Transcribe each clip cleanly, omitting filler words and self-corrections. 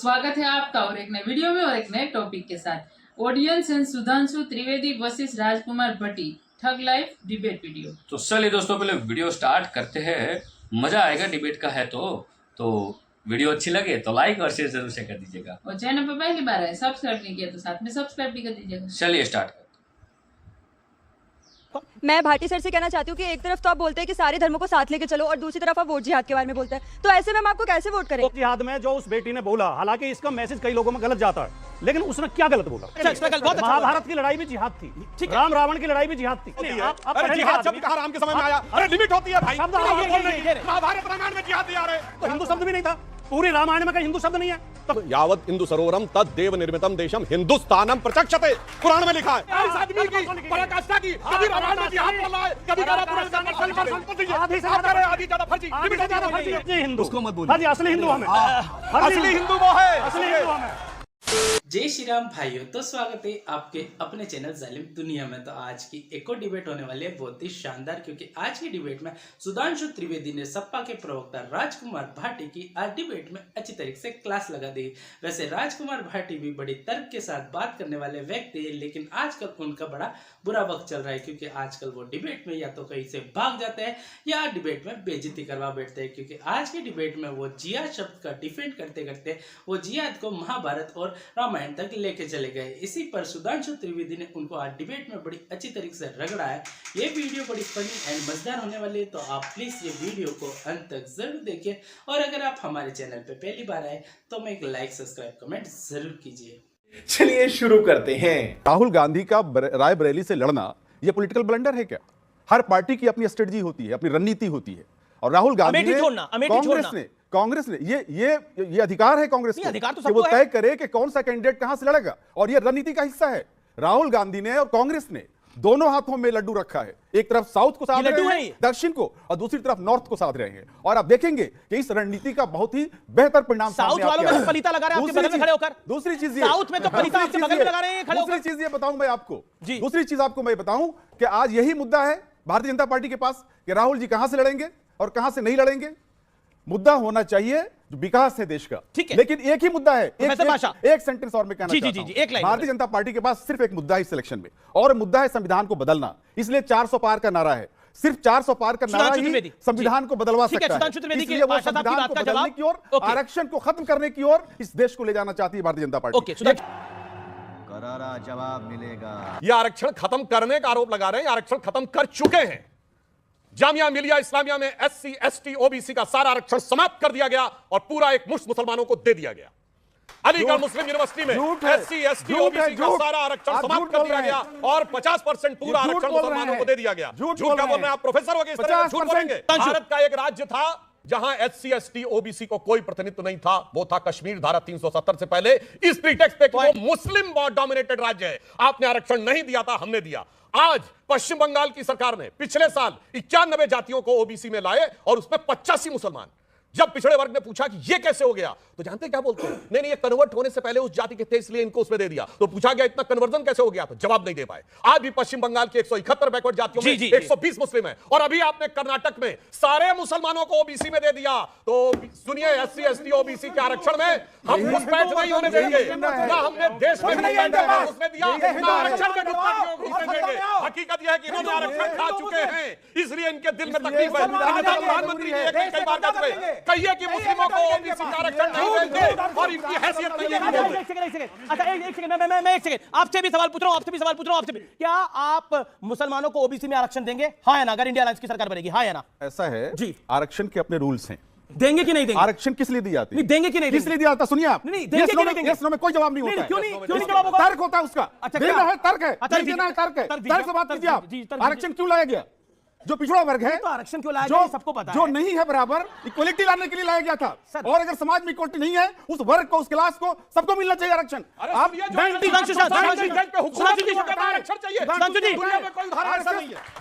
स्वागत है आपका और एक नए वीडियो में और एक नए टॉपिक के साथ। Audience and Sudhanshu Trivedi versus Rajkumar Bhatti thug life debate video. तो चलिए दोस्तों, पहले वीडियो स्टार्ट करते हैं। मजा आएगा, डिबेट का है तो वीडियो अच्छी लगे तो लाइक और शेयर जरूर से कर दीजिएगा। और चैनल पर पहली बार है, सब्सक्राइब नहीं किया तो साथ में सब्सक्राइब भी कर दीजिएगा। चलिए स्टार्ट करते। मैं भाटी सर से कहना चाहती हूँ कि एक तरफ तो आप बोलते हैं कि सारे धर्मों को साथ लेके चलो और दूसरी तरफ आप वोट जिहाद के बारे में बोलते हैं, तो ऐसे में हम आपको कैसे वोट करें? वोट जिहाद में जो उस बेटी ने बोला, हालांकि इसका मैसेज कई लोगों में गलत जाता है, लेकिन उसने क्या गलत बोला? महाभारत की लड़ाई भी जिहाद थी, राम रावण की लड़ाई भी जिहाद थी। अरे जिहाद शब्द कहाँ राम के समय में आया? अरे लिमिट होती है भाई, महाभारत रामायण में जिहाद आ रहे तो हिंदू शब्द भी नहीं था, पूरी रामायण में कहीं हिंदू शब्द नहीं है। तो यावत हिंदू सरोवरम तद देव निर्मितम देशम हिंदुस्तानम प्रचक्षते, कुरान में लिखा है। इस आदमी की पराकाष्ठा की, कभी रामायण में जिहाद बोला है, कभी करा आदि ज्यादा फर्जी, लिमिट है ज्यादा फर्जी। हिंदू उसको मत बोलिए, असली हिंदू हमें, असली हिंदू वो है, असली हिंदू हमें। जय श्री राम भाइयों, तो स्वागत है आपके अपने चैनल जालिम दुनिया में। तो आज की एक और डिबेट होने वाली है, बहुत ही शानदार, क्योंकि आज की डिबेट में सुधांशु त्रिवेदी ने सपा के प्रवक्ता राजकुमार भाटी की आज डिबेट में अच्छी तरीके से क्लास लगा दी। वैसे राजकुमार भाटी भी बड़ी तर्क के साथ बात करने वाले व्यक्ति है, लेकिन आजकल उनका बड़ा बुरा वक्त चल रहा है, क्योंकि आजकल वो डिबेट में या तो कहीं से भाग जाते हैं या डिबेट में बेइज्जती करवा बैठते हैं। क्योंकि आज की डिबेट में वो जिहाद शब्द का डिफेंड करते करते वो जिहाद को महाभारत और रामायण तक लेके चले गए। इसी पर सुधांशु त्रिवेदी ने उनको आज डिबेट में बड़ी अच्छी तरीके से रगड़ा है। ये वीडियो बड़ी फनी एंड मजेदार होने वाली है, तो आप प्लीज ये वीडियो को अंत तक जरूर देखिए। और अगर आप हमारे चैनल पे पहली बार आए तो मैं एक लाइक सब्सक्राइब कमेंट जरूर कीजिए। चलिए शुरू करते हैं। राहुल गांधी का रायबरेली से लड़ना ये पॉलिटिकल ब्लंडर है क्या? हर पार्टी की अपनी स्ट्रेटजी होती है, अपनी रणनीति होती है, और राहुल गांधी ने कांग्रेस ने ये अधिकार है कांग्रेस को कि वो तय करे कि कौन सा कैंडिडेट कहां से लड़ेगा, और ये रणनीति का हिस्सा है। राहुल गांधी ने और कांग्रेस ने दोनों हाथों में लड्डू रखा है, एक तरफ साउथ को साध रहे हैं, दक्षिण को, और दूसरी तरफ नॉर्थ को साध रहे हैं। और आप देखेंगे कि इस रणनीति का बहुत ही बेहतर परिणाम साउथ वालों में फलीता लगा रहे हैं आपके बगल में खड़े होकर। दूसरी चीज साउथ में तो फलीता आपके बगल में लगा रहे हैं खड़े होकर। दूसरी चीज ये बताऊं मैं आपको, दूसरी चीज आपको मैं बताऊं कि आज यही मुद्दा है भारतीय जनता पार्टी के पास कि राहुल जी कहां से लड़ेंगे और कहां से नहीं लड़ेंगे। मुद्दा होना चाहिए जो विकास है देश का, ठीक है, लेकिन एक ही मुद्दा है। एक सेंटेंस और मैं कहना चाहता हूं, भारतीय जनता पार्टी के पास सिर्फ एक मुद्दा है इस सिलेक्शन में, और मुद्दा है संविधान को बदलना। इसलिए 400 पार का नारा है, सिर्फ 400 पार का नारा ही संविधान को बदलवा सकता है। इसलिए वो संविधान को बदलने की ओर, आरक्षण को खत्म करने की ओर इस देश को ले जाना चाहती है भारतीय जनता पार्टी। करारा जवाब मिलेगा। ये आरक्षण खत्म करने का आरोप लगा रहे हैं, आरक्षण खत्म कर चुके हैं। जामिया मिलिया इस्लामिया में SC ST OBC का सारा आरक्षण समाप्त कर दिया गया और पूरा एक मुश्त मुसलमानों को दे दिया गया। अलीगढ़ मुस्लिम यूनिवर्सिटी में SC ST OBC का सारा आरक्षण समाप्त कर दिया गया और 50% पूरा आरक्षण मुसलमानों को दे दिया गया। झूठ क्या बोल रहे हैं आप? प्रोफेसर हो गए, इस तरह झूठ बोलेंगे? भारत का एक राज्य था जहां SC ST OBC को कोई प्रतिनिधित्व नहीं था, वो था कश्मीर, धारा 370 से पहले, इस प्रीटेक्स्ट पे कि वो मुस्लिम डोमिनेटेड राज्य है। आपने आरक्षण नहीं दिया था, हमने दिया। आज पश्चिम बंगाल की सरकार ने पिछले साल 91 जातियों को OBC में लाए और उसमें 85 मुसलमान। जब पिछड़े वर्ग ने पूछा कि ये कैसे हो गया, तो जानते क्या बोलते हैं? नहीं ये कन्वर्ट होने से पहले उस जाति के थे इसलिए इनको उसमें दे दिया। तो पूछा गया इतना कन्वर्जन कैसे हो गया, तो जवाब नहीं दे पाए। आज भी पश्चिम बंगाल की 171 बैकवर्ड जातियों में 120 मुस्लिम है, और अभी आपने कर्नाटक में सारे मुसलमानों को OBC में दे दिया। तो सुनिए, SC ST OBC के आरक्षण में हम घुसपैठ नहीं होने देंगे, ना हमने देश में घुसने दिया, ना आरक्षण में घुसने देंगे। हकीकत यह है कि इन्होंने आरक्षण खा चुके हैं, इसलिए इनके दिल में तकलीफ है। प्रधानमंत्री जी कई बार कहते हैं, कहिए कि मुस्लिमों को OBC का आरक्षण नहीं देंगे और इनकी हैसियत नहीं है। एक सेकंड, आपसे भी सवाल पूछ रहा हूं, क्या आप मुसलमानों को OBC में आरक्षण देंगे, हाँ या ना? अगर इंडिया अलायंस की सरकार बनेगी, हाँ या ना? ऐसा है जी, आरक्षण के अपने रूल्स हैं। देंगे कि नहीं देंगे? आरक्षण किस लिए दी जाती है? देंगे कि नहीं? किस लिए दिया जाता? सुनिए आप, नहीं देंगे कि नहीं देंगे? में कोई जवाब नहीं होता है। क्यों नहीं जवाब होगा? तर्क होता है उसका। देना है तर्क है, देना है तर्क है। तर्क से बात कीजिए आप। आरक्षण क्यों लाया गया? जो पिछड़ा वर्ग है, तो आरक्षण क्यों लाया गया सबको पता है। जो नहीं है बराबर, इक्वलिटी लाने के लिए लाया गया था। और अगर समाज में इक्वलिटी नहीं है, उस वर्ग को, उस क्लास को, सबको मिलना चाहिए आरक्षण। आप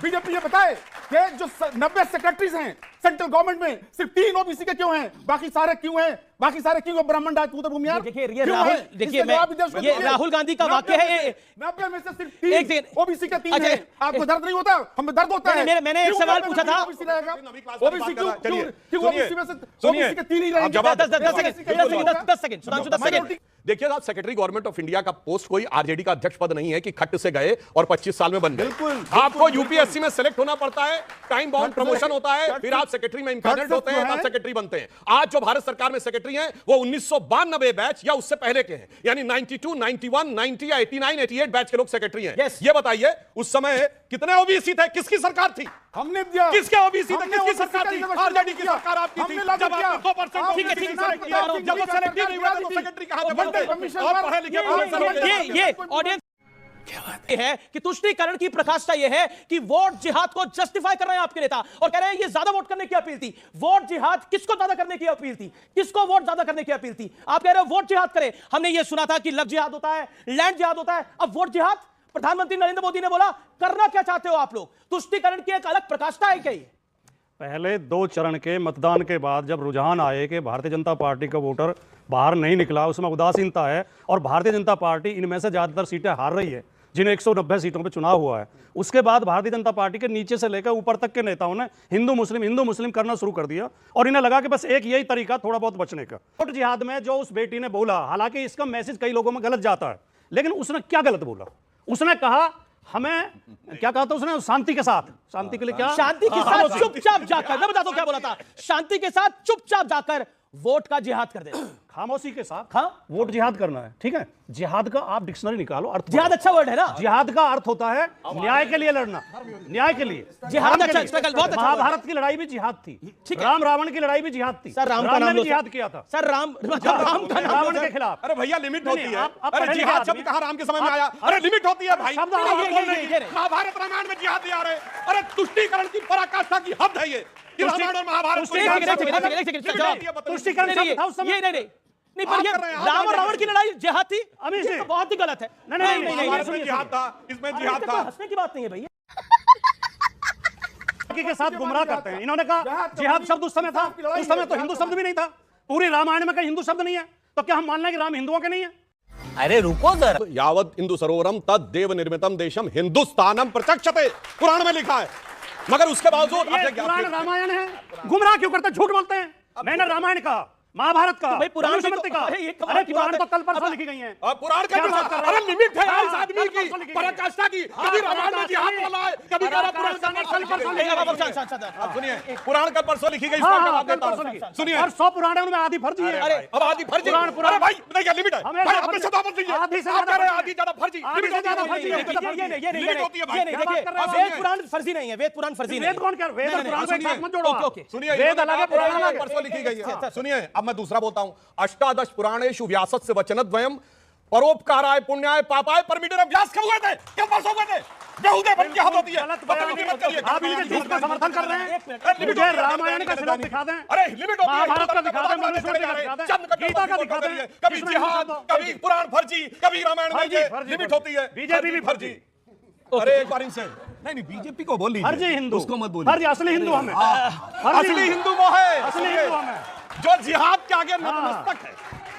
बीजेपी ये बताए कि जो 90 सेक्रेटरीज हैं सेंट्रल गवर्नमेंट में सिर्फ 3 ओबीसी के क्यों हैं, बाकी सारे क्यों हैं, बाकी सारे क्यों ब्राह्मण राजपूत भूमियार? देखिए ये राहुल गांधी का वाक्य है। 90 में से सिर्फ 3 ओबीसी के 3 हैं। आपको दर्द नहीं होता? हमें दर्द होता है। मैंने एक सवाल पूछा था, ओबीसी क्यों ओबीसी में से ओबीसी के 3 ही रहेंगे? 10 सेकंड सुधांशु, 10 सेकंड। देखिए साहब, सेक्रेटरी गवर्नमेंट ऑफ इंडिया का पोस्ट कोई आरजेडी का अध्यक्ष पद नहीं है कि खट्ट से गए और 25 साल में बन गए। बिल्कुल, आपको यूपीएससी में सेलेक्ट होना पड़ता है, टाइम बाउंड प्रमोशन होता है, फिर आप सेक्रेटरी में इंपैनल्ड होते हैं, तब सेक्रेटरी बनते हैं। आज जो भारत सरकार में सेक्रेटरी हैं वो 1992 बैच या उससे पहले के हैं, यानी 92, 91, 90 या 89, 88 बैच के लोग सेक्रेटरी हैं। ये बताइए उस समय कितने ओबीसी थे, किसकी सरकार थी? हमने दिया। किसके ओबीसी थे, किसकी सरकार थी? आरजेडी की सरकार आपकी थी। जब आपने 2% ठीक है, ठीक है, जब वो सेक्रेटरी नहीं हुए तो सेक्रेटरी कहां से बनते? और पढ़े लिखे ये ऑडियंस है कि तुष्टीकरण की प्रकाष्ठा यह है कि वोट जिहाद को जस्टिफाई कर रहे हैं आपके नेता और कह रहे हैं ये ज्यादा वोट करने की अपील थी। वोट जिहाद किसको ज्यादा करने की अपील थी? किसको वोट ज्यादा करने की अपील थी? आप कह रहे हो वोट जिहाद करें। हमने ये सुना था कि लव जिहाद होता है, लैंड जिहाद होता है, अब वोट जिहाद। प्रधानमंत्री नरेंद्र मोदी ने बोला करना क्या चाहते हो आप लोग? तुष्टीकरण की एक अलग प्रकाष्ठा है क्या? पहले 2 चरण के मतदान के बाद जब रुझान आए कि भारतीय जनता पार्टी का वोटर बाहर नहीं निकला, उसमें उदासीनता है और भारतीय जनता पार्टी इनमें से ज़्यादातर सीटें हार रही है, जिन्हें 190 सीटों पे चुनाव हुआ है, उसके बाद भारतीय जनता पार्टी के नीचे से लेकर ऊपर तक के नेताओं ने हिंदू मुस्लिम करना शुरू कर दिया और इन्हें लगा कि बस एक यही तरीका थोड़ा बहुत बचने का। वोट जिहाद में जो उस बेटी ने बोला, हालांकि इसका मैसेज कई लोगों में गलत जाता है, लेकिन उसने क्या गलत बोला? उसने कहा हमें क्या कहा था उसने? शांति के साथ, शांति के लिए क्या? शांति के साथ चुपचाप जाकर, मैं बताता हूं क्या बोला था। शांति के साथ चुपचाप जाकर वोट का जिहाद कर देना। खामोशी के साथ वोट जिहाद करना है, ठीक है? जिहाद का आप डिक्शनरी निकालो, अर्थ जिहाद अच्छा वर्ड है ना? जिहाद का अर्थ होता है न्याय के लिए लड़ना, न्याय के लिए। जिहाद अच्छा, बहुत अच्छा। महाभारत की लड़ाई भी जिहाद थी, राम रावण की लड़ाई भी जिहाद थी। सर राम का नाम लो, जिहाद किया था सर राम का रावण के खिलाफ। अरे भैया लिमिट होती है। अरे जिहाद शब्द कहां राम के समय में आया? अरे लिमिट होती है भाई। महाभारत रामायण में जिहाद दिया रहे। अरे तुष्टीकरण की पराकाष्ठा की हद है ये। रामायण और महाभारत तुष्टीकरण था उस समय। नहीं, पर ये राम और रावण की लड़ाई जिहाद थी, अभी से बहुत ही गलत है। नहीं, जिहाद था, इसमें जिहाद था। हंसने की बात नहीं है भैया। के साथ गुमराह करते हैं। इन्होंने कहा जिहाद शब्द उस समय था, उस समय तो हिंदू शब्द भी नहीं था। पूरी रामायण में कहीं हिंदू शब्द नहीं है, तो क्या हम मान लें कि राम हिंदुओं के नहीं है? अरे रुको जरा। यावत हिंदू सरोवरम तद देव निर्मितम देशम हिंदुस्तानम प्रचक्षते, पुराण में लिखा है। मगर उसके बावजूद पुराण रामायण है, गुमराह क्यों करते? झूठ बोलते हैं। मैंने रामायण कहा, महाभारत का, भाई पुराण का। अरे पुराण तो कल परसों लिखी गई हैं। पुराण का अरे लिमिट है इस आदमी की पराकाष्ठा की। कभी रामायण में जिहाद बोला है, कभी कह रहा पुराण कल परसों। सुनिए, पुराण कल परसों लिखी गई, सुनिए। और 100 पुराण है, उनमें आधी फर्जी है। अरे अब आधी फर्जी? अरे भाई नहीं, लिमिट है भाई, अपने शब्दों पर दीजिए। आधी से आधी ज्यादा फर्जी, आधी से ज्यादा फर्जी। ये नहीं, देखिए वेद पुराण फर्जी नहीं है, वेद पुराण फर्जी नहीं है। वेद कौन कह रहा है? वेद पुराण को एक साथ मत जोड़ो। ओके, सुनिए, वेद अलग है, पुराण अलग है। परसों लिखी गई है। सुनिए, अब मैं दूसरा बोलता हूं। अष्टादश पुराणेषु व्यासस्य वचनद्वयम् परोपकाराय पुण्याय पापाय परमिटेरम। व्यास कब हुए थे? कब परसों हुए थे? बेहुदे बन की हद होती है। आप इनके झूठ का समर्थन कर रहे हैं। मुझे रामायण का श्लोक दिखा दें, अरे लिमिट होती है। महाभारत का दिखा दें, मनुस्मृति का दिखा दें, गीता का दिखा दें। कभी जिहाद, कभी पुराण फर्जी, कभी रामायण में लिमिट होती है। बीजेपी भी फर्जी। अरे एक बार इनसे नहीं, बीजेपी को बोल लीजिए, फर्जी हिंदू, उसको मत बोलिए। फर्जी असली हिंदू हमें, असली हिंदू वो है, असली हिंदू हमें, जो जिहाद के आगे नतमस्तक है,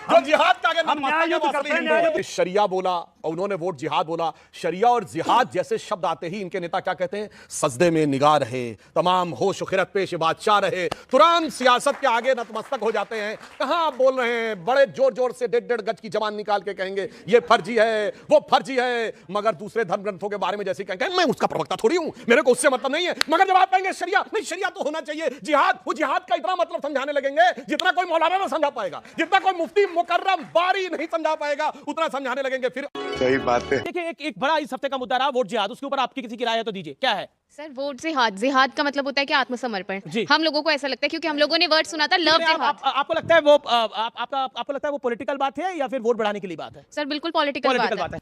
जो जिहाद के आगे नतमस्तक है। शरिया बोला और उन्होंने वोट जिहाद बोला। शरिया और जिहाद जैसे शब्द आते ही इनके नेता क्या कहते हैं? सजदे में निगाह रहे, तमाम होश खिरत पेश बादशाह रहे, तुरंत सियासत के आगे नतमस्तक हो जाते हैं। कहां आप बोल रहे हैं? बड़े जोर जोर से 1.5 गज की जबान निकाल के कहेंगे ये फर्जी है, वो फर्जी है, मगर दूसरे धर्म ग्रंथों के बारे में जैसे कहेंगे मैं उसका प्रवक्ता थोड़ी हूं, मेरे को उससे मतलब नहीं है। मगर जब आप कहेंगे शरिया, नहीं शरिया तो होना चाहिए, जिहाद, वो जिहाद का इतना मतलब समझाने लगेंगे जितना कोई मौलाना ना समझा पाएगा, जितना कोई मुफ्ती मुकर्रम बारी नहीं समझा पाएगा, उतना समझाने लगेंगे। फिर सही बात है। देखिए एक बड़ा इस हफ्ते का मुद्दा रहा वोट जिहाद, उसके ऊपर आपकी किसी की राय है तो दीजिए, क्या है? सर वोट जिहाद, जिहाद का मतलब होता है कि आत्मसमर्पण। हम लोगों को ऐसा लगता है क्योंकि हम लोगों ने वर्ड सुना था लव जिहाद। आपको लगता है वो आपको लगता है वो पॉलिटिकल बात है या फिर वोट बढ़ाने के लिए बात है? सर बिल्कुल पॉलिटिकल बात है।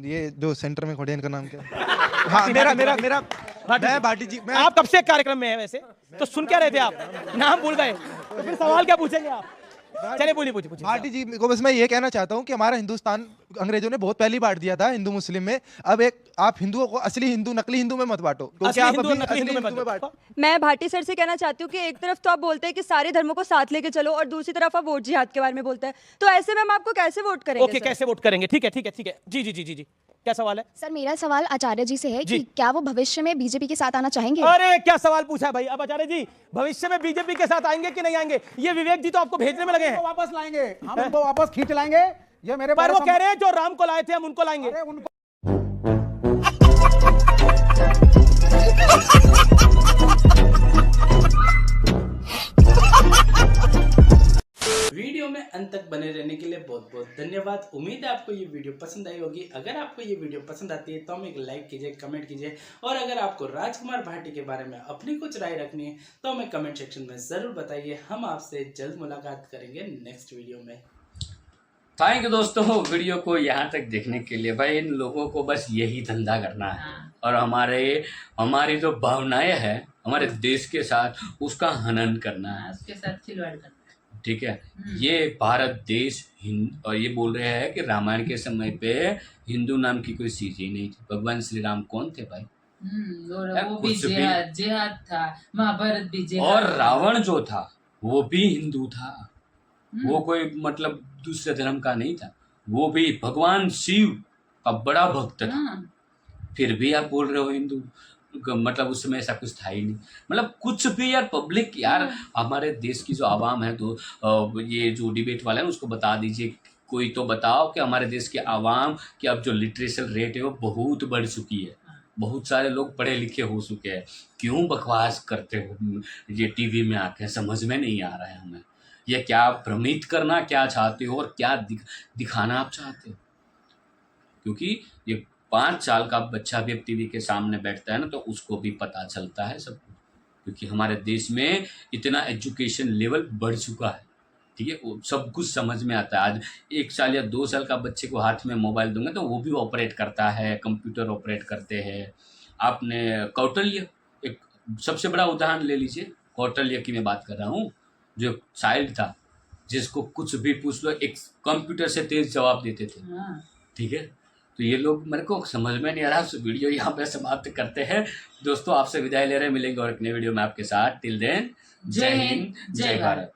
ये जो सेंटर में खड़े हैं, इनका नाम क्या है? हाँ, मेरा मैं भाटी जी। आप कब से कार्यक्रम में है वैसे? तो सुन क्या रहे थे आप? नाम भूल गए तो फिर सवाल क्या पूछेंगे आप? चलिए बोलिए। भाटी जी को बस मैं ये कहना चाहता हूँ कि हमारा हिंदुस्तान अंग्रेजों ने बहुत पहले बांट दिया था हिंदू मुस्लिम में। अब एक आप हिंदुओं को असली हिंदू नकली हिंदू में मत बांटो, क्योंकि असली आप हिंदू अभी और नकली असली हिंदू में हिंदू में बांटो। मैं भाटी सर से कहना चाहती हूँ कि एक तरफ तो आप बोलते हैं कि सारे धर्मों को साथ लेके चलो और दूसरी तरफ आप वोट जिहाद के बारे में बोलते हैं, तो ऐसे में हम आपको कैसे वोट करेंगे? ओके, कैसे वोट करेंगे? ठीक है ठीक है ठीक है, जी जी जी जी जी, क्या सवाल है? सर मेरा सवाल आचार्य जी से है कि क्या वो भविष्य में बीजेपी के साथ आना चाहेंगे? अरे क्या सवाल पूछा है भाई। अब आचार्य जी भविष्य में बीजेपी के साथ आएंगे कि नहीं आएंगे, ये विवेक जी तो आपको भेजने में लगे हैं। वापस लाएंगे, हम उनको वापस खींच लाएंगे। ये मेरे पर वो कह रहे हैं जो राम को लाए थे हम उनको लाएंगे। वीडियो में अंत तक बने रहने के लिए बहुत बहुत धन्यवाद। उम्मीद है आपको ये वीडियो पसंद आई होगी। अगर आपको ये वीडियो पसंद आती है तो हमें एक लाइक कीजिए, कमेंट कीजिए, और अगर आपको राजकुमार भाटी के बारे में अपनी कुछ राय रखनी है तो हमें कमेंट सेक्शन में ज़रूर बताइए। हम आपसे जल्द मुलाकात करेंगे नेक्स्ट वीडियो में। थैंक यू दोस्तों, वीडियो को यहाँ तक देखने के लिए। भाई इन लोगों को बस यही धंधा करना है और हमारी जो भावनाएं हैं हमारे देश के साथ उसका हनन करना है, उसके साथ खिलवाड़ करना है। ठीक है। ये भारत देश और ये बोल रहे हैं कि रामायण के समय पे हिंदू नाम की कोई चीज ही नहीं थी। भगवान श्री राम कौन थे भाई? वो भी जिहाद था, महाभारत भी जिहाद। और रावण जो था वो भी हिंदू था, वो कोई मतलब दूसरे धर्म का नहीं था, वो भी भगवान शिव का बड़ा भक्त था। फिर भी आप बोल रहे हो हिंदू, मतलब उस समय ऐसा कुछ था ही नहीं। मतलब कुछ भी यार, पब्लिक यार, हमारे देश की जो आवाम है, तो ये जो डिबेट वाला है उसको बता दीजिए, कोई तो बताओ कि हमारे देश के आवाम की अब जो लिटरेचर रेट है वो बहुत बढ़ चुकी है। बहुत सारे लोग पढ़े लिखे हो चुके हैं। क्यों बकवास करते हो ये टीवी में आके? समझ में नहीं आ रहा है हमें। ये क्या भ्रमित करना क्या चाहते हो और क्या दिखाना आप चाहते हो? क्योंकि ये 5 साल का बच्चा भी अब टीवी के सामने बैठता है ना, तो उसको भी पता चलता है सब कुछ। क्योंकि हमारे देश में इतना एजुकेशन लेवल बढ़ चुका है, ठीक है, वो सब कुछ समझ में आता है। आज 1 साल या 2 साल का बच्चे को हाथ में मोबाइल दूंगे तो वो भी ऑपरेट करता है, कंप्यूटर ऑपरेट करते हैं। आपने कौटिल्य, एक सबसे बड़ा उदाहरण ले लीजिए, कौटिल्य की मैं बात कर रहा हूँ, जो चाइल्ड था जिसको कुछ भी पूछ लो एक कंप्यूटर से तेज जवाब देते थे, ठीक है। तो ये लोग मेरे को समझ में नहीं आ रहा। वीडियो यहाँ पे समाप्त करते हैं दोस्तों, आपसे विदाई ले रहे हैं। मिलेंगे और एक नए वीडियो में आपके साथ। टिल देन, जय हिंद, जय भारत।